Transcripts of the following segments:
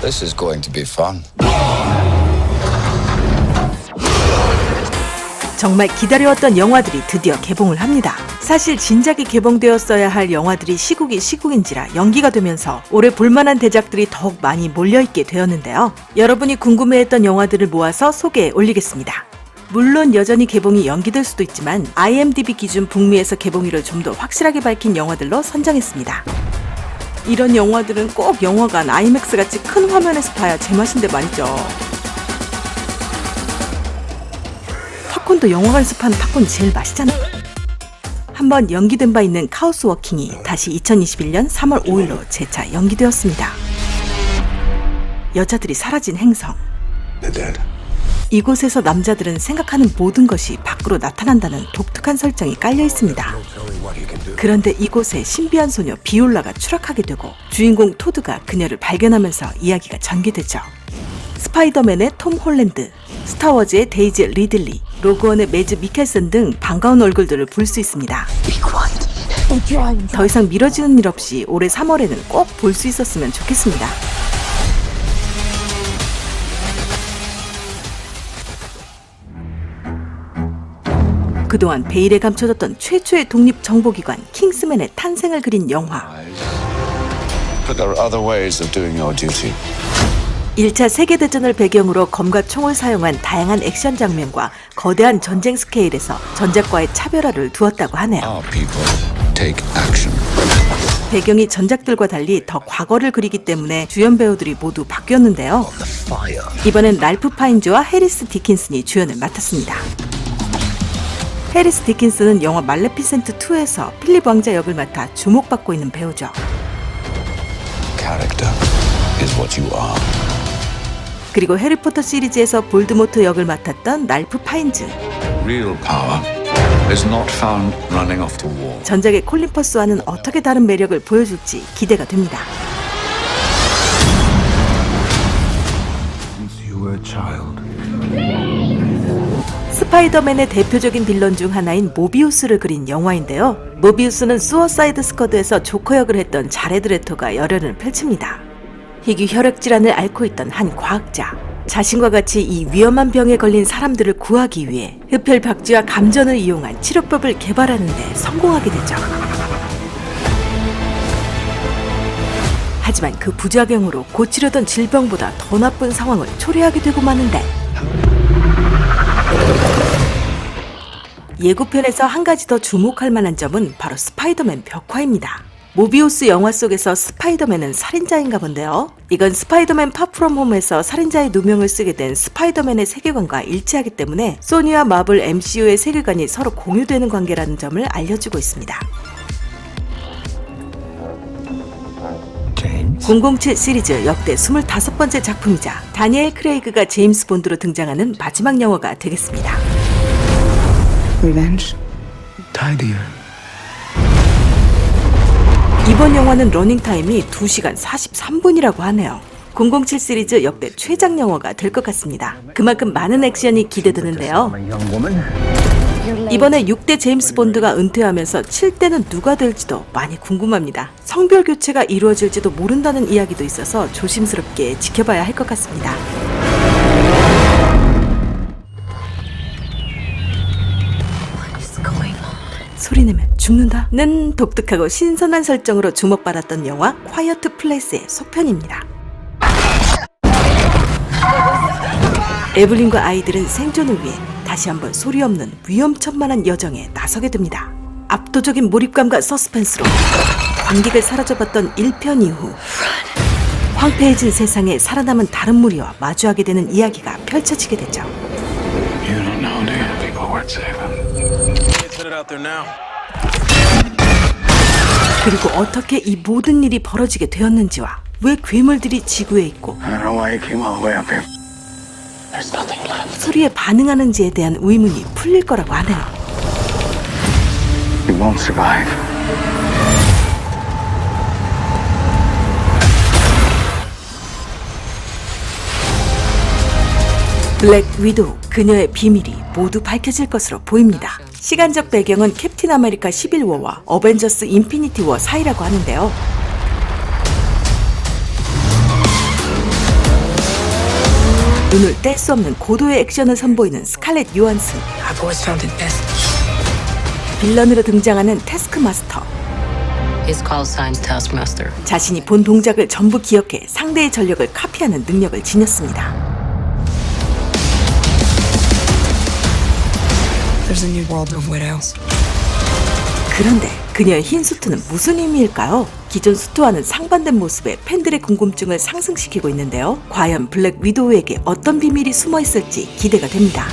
This is going to be fun. 정말 기다려왔던 영화들이 드디어 개봉을 합니다. 사실 진작에 개봉되었어야 할 영화들이 시국이 시국인지라 연기가 되면서 올해 볼만한 대작들이 더욱 많이 몰려있게 되었는데요. 여러분이 궁금해했던 영화들을 모아서 소개해 올리겠습니다. 물론 여전히 개봉이 연기될 수도 있지만 IMDb 기준 북미에서 개봉일을 좀 더 확실하게 밝힌 영화들로 선정했습니다. 이런 영화들은 꼭 영화관 아이맥스같이 큰 화면에서 봐야 제맛인데 말이죠. 팝콘도 영화관에서 파는 팝콘이 제일 맛있잖아요. 한번 연기된 바 있는 카오스 워킹이 다시 2021년 3월 5일로 재차 연기되었습니다. 여자들이 사라진 행성. 이곳에서 남자들은 생각하는 모든 것이 밖으로 나타난다는 독특한 설정이 깔려 있습니다. 그런데 이곳에 신비한 소녀 비올라가 추락하게 되고 주인공 토드가 그녀를 발견하면서 이야기가 전개되죠. 스파이더맨의 톰 홀랜드, 스타워즈의 데이지 리들리, 로그원의 매즈 미켈슨 등 반가운 얼굴들을 볼 수 있습니다. 더 이상 미뤄지는 일 없이 올해 3월에는 꼭 볼 수 있었으면 좋겠습니다. 그동안 베일에 감춰졌던 최초의 독립정보기관 킹스맨의 탄생을 그린 영화. But there are other ways of doing your duty. 1차 세계대전을 배경으로 검과 총을 사용한 다양한 액션 장면과 거대한 전쟁 스케일에서 전작과의 차별화를 두었다고 하네요. Our people take action. 배경이 전작들과 달리 더 과거를 그리기 때문에 주연 배우들이 모두 바뀌었는데요. 이번엔 랄프 파인즈와 해리스 디킨슨이 주연을 맡았습니다. 해리스 디킨슨은 영화 말레피센트 2에서 필립 왕자 역을 맡아 주목받고 있는 배우죠. Character is what you are. 그리고 해리포터 시리즈에서 볼드모트 역을 맡았던 랄프 파인즈. Real power is not found running off to war. 전작의 콜린 퍼스와는 어떻게 다른 매력을 보여줄지 기대가 됩니다. Since you were a child. 스파이더맨의 대표적인 빌런 중 하나인 모비우스를 그린 영화인데요. 모비우스는 수어사이드 스쿼드에서 조커 역을 했던 자레드 레토가 열연을 펼칩니다. 희귀 혈액 질환을 앓고 있던 한 과학자. 자신과 같이 이 위험한 병에 걸린 사람들을 구하기 위해 흡혈박쥐와 감전을 이용한 치료법을 개발하는 데 성공하게 되죠. 하지만 그 부작용으로 고치려던 질병보다 더 나쁜 상황을 초래하게 되고 마는데 예고편에서 한 가지 더 주목할 만한 점은 바로 스파이더맨 벽화입니다. 모비우스 영화 속에서 스파이더맨은 살인자인가 본데요. 이건 스파이더맨 파프롬 홈에서 살인자의 누명을 쓰게 된 스파이더맨의 세계관과 일치하기 때문에 소니와 마블 MCU의 세계관이 서로 공유되는 관계라는 점을 알려주고 있습니다. 007 시리즈 역대 25번째 작품이자 다니엘 크레이그가 제임스 본드로 등장하는 마지막 영화가 되겠습니다. Revenge. Tidier. 이번 영화는 러닝타임이 2시간 43분이라고 하네요. 007 시리즈 역대 최장 영화가 될 것 같습니다. 그만큼 많은 액션이 기대되는데요. 이번에 6대 제임스 본드가 은퇴하면서 7대는 누가 될지도 많이 궁금합니다. 성별 교체가 이루어질지도 모른다는 이야기도 있어서 조심스럽게 지켜봐야 할 것 같습니다. 소리내면 죽는다는 독특하고 신선한 설정으로 주목받았던 영화 콰이어트 플레이스의 속편입니다. 에블린과 아이들은 생존을 위해 다시 한번 소리 없는 위험천만한 여정에 나서게 됩니다. 압도적인 몰입감과 서스펜스로 관객을 사로잡았던 1편 이후 황폐해진 세상에 살아남은 다른 무리와 마주하게 되는 이야기가 펼쳐지게 되죠. You don't know, do you? People worth saving. 그리고 어떻게 이 모든 일이 벌어지게 되었는지와 왜 괴물들이 지구에 있고 I don't know why you came all the way up here. There's nothing left. 소리에 반응하는지에 대한 의문이 풀릴 거라고 하네요. You won't survive. 블랙 위도우, 그녀의 비밀이 모두 밝혀질 것으로 보입니다. 시간적 배경은 캡틴 아메리카 11워와 어벤져스 인피니티 워 사이라고 하는데요. 눈을 뗄 수 없는 고도의 액션을 선보이는 스칼렛 요한슨, I've always found it best. 빌런으로 등장하는 태스크마스터. His call sign's Taskmaster. 자신이 본 동작을 전부 기억해 상대의 전력을 카피하는 능력을 지녔습니다. There's a new world of widows. 그런데 그녀의 흰 수트는 무슨 의미일까요? 기존 수트와는 상반된 모습에 팬들의 궁금증을 상승시키고 있는데요. 과연 블랙 위도우에게 어떤 비밀이 숨어 있을지 기대가 됩니다.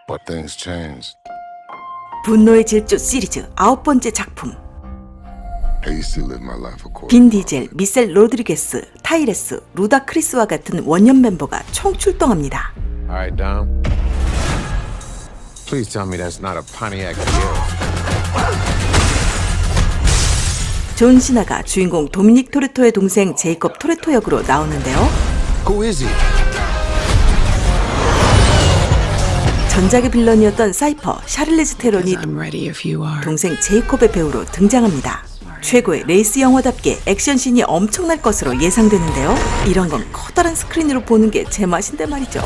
But things changed. 분노의 질주 시리즈 9번째 작품. I used to live my life according. 빈 디젤, 미셀 로드리게스, 타이레스, 루다 크리스와 같은 원년 멤버가 총 출동합니다. All right, Dom. Please tell me that's not a Pontiac Fiero. 존 시나가 주인공 도미닉 토레토의 동생 제이콥 토레토 역으로 나오는데요. Who is he? 전작의 빌런이었던 사이퍼, 샤를리즈 테론이 I'm ready if you are. 동생 제이콥의 배우로 등장합니다. 최고의 레이스 영화답게 액션씬이 엄청날 것으로 예상되는데요. 이런 건 커다란 스크린으로 보는 게 제 맛인데 말이죠.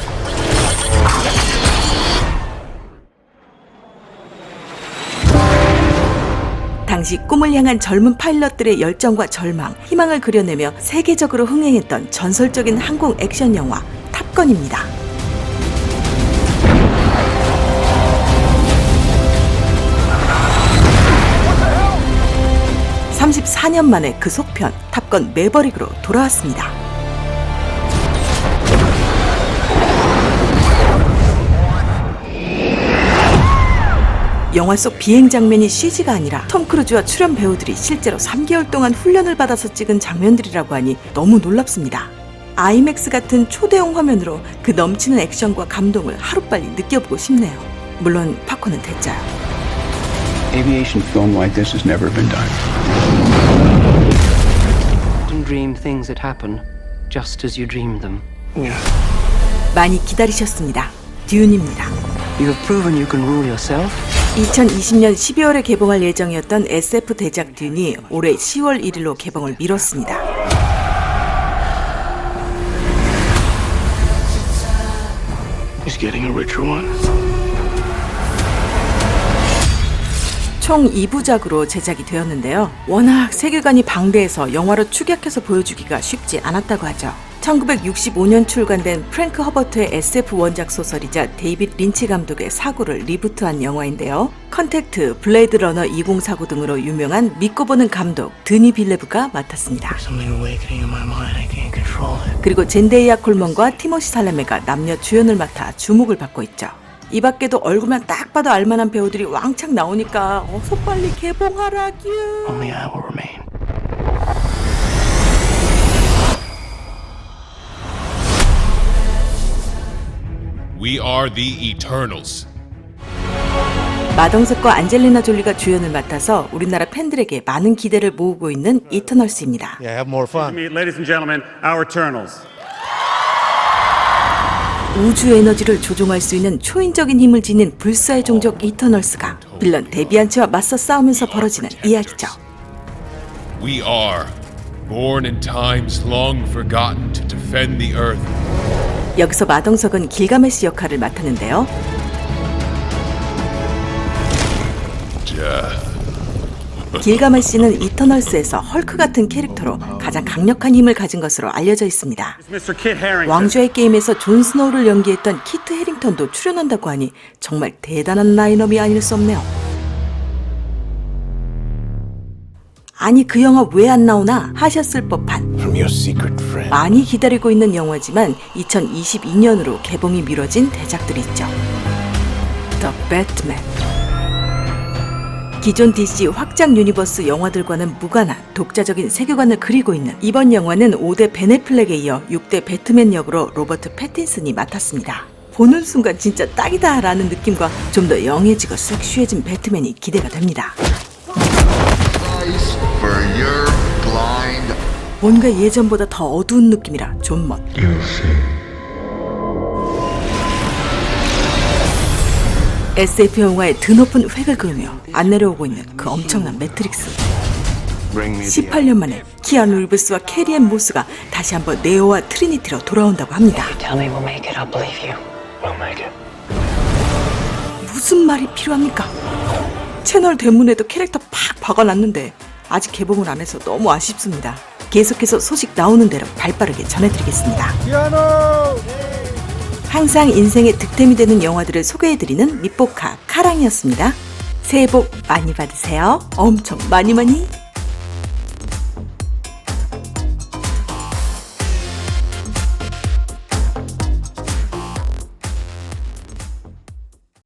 당시 꿈을 향한 젊은 파일럿들의 열정과 절망, 희망을 그려내며 세계적으로 흥행했던 전설적인 항공 액션 영화 탑건입니다. 34년 만에 그 속편 탑건 매버릭으로 돌아왔습니다. 영화 속 비행 장면이 CG가 아니라 톰 크루즈와 출연 배우들이 실제로 3개월 동안 훈련을 받아서 찍은 장면들이라고 하니 너무 놀랍습니다. 아이맥스 같은 초대형 화면으로 그 넘치는 액션과 감동을 하루빨리 느껴보고 싶네요. 물론 팝콘은 대짜요. Aviation film like this has never been done. Often dream things that happen just as you dreamed them. 많이 기다리셨습니다. 듀운입니다. You have proven you can rule yourself. 2020년 12월에 개봉할 예정이었던 SF 대작 듀운이 올해 10월 1일로 개봉을 미뤘습니다. He's getting a richer one. 총 2부작으로 제작이 되었는데요. 워낙 세계관이 방대해서 영화로 축약해서 보여주기가 쉽지 않았다고 하죠. 1965년 출간된 프랭크 허버트의 SF 원작 소설이자 데이빗 린치 감독의 사고를 리부트한 영화인데요. 컨택트, 블레이드 러너 2049 등으로 유명한 믿고 보는 감독 드니 빌레브가 맡았습니다. Something awakening in my mind. I can't control it. 그리고 젠데이아 콜먼과 티모시 살라메가 남녀 주연을 맡아 주목을 받고 있죠. 이 밖에도 얼굴만 딱 봐도 알만한 배우들이 왕창 나오니까 어서 빨리 개봉하라규. Only I will remain. We are the Eternals. 마동석과 안젤리나 졸리가 주연을 맡아서 우리나라 팬들에게 많은 기대를 모으고 있는 이터널스입니다. Yeah, have more fun. Meet, ladies and gentlemen, our Eternals. 우주 에너지를 조종할 수 있는 초인적인 힘을 지닌 불사의 종족 이터널스가 빌런 데비안츠와 맞서 싸우면서 벌어지는 이야기죠. We are born in times long forgotten to defend the earth. 여기서 마동석은 길가메시 역할을 맡았는데요. 길가메시는 이터널스에서 헐크 같은 캐릭터로 가장 강력한 힘을 가진 것으로 알려져 있습니다. Mr. Kit Harington. 왕좌의 게임에서 존 스노우를 연기했던 키트 해링턴도 출연한다고 하니 정말 대단한 라인업이 아닐 수 없네요. 아니 그 영화 왜 안 나오나 하셨을 법한 From your secret friend. 많이 기다리고 있는 영화지만 2022년으로 개봉이 미뤄진 대작들이 있죠. The Batman. 기존 DC 확장 유니버스 영화들과는 무관한 독자적인 세계관을 그리고 있는 이번 영화는 5대 벤 애플렉에 이어 6대 배트맨 역으로 로버트 패틴슨이 맡았습니다. 보는 순간 진짜 딱이다 라는 느낌과 좀 더 영해지고 섹시해진 배트맨이 기대가 됩니다. For your blind. 뭔가 예전보다 더 어두운 느낌이라 존멋. SF 영화의 드높은 획을 그으며 안 내려오고 있는 그 엄청난 매트릭스. Bring me the 18년 만에 키아누 리브스와 캐리앤 모스가 다시 한번 네오와 트리니티로 돌아온다고 합니다. Tell me we'll make it, I'll believe you. We'll make it. 무슨 말이 필요합니까? 채널 대문에도 캐릭터 팍 박아놨는데 아직 개봉을 안 해서 너무 아쉽습니다. 계속해서 소식 나오는 대로 발빠르게 전해드리겠습니다. 항상 인생의 득템이 되는 영화들을 소개해드리는 밑보카 카랑이었습니다. 새해 복 많이 받으세요. 엄청 많이 많이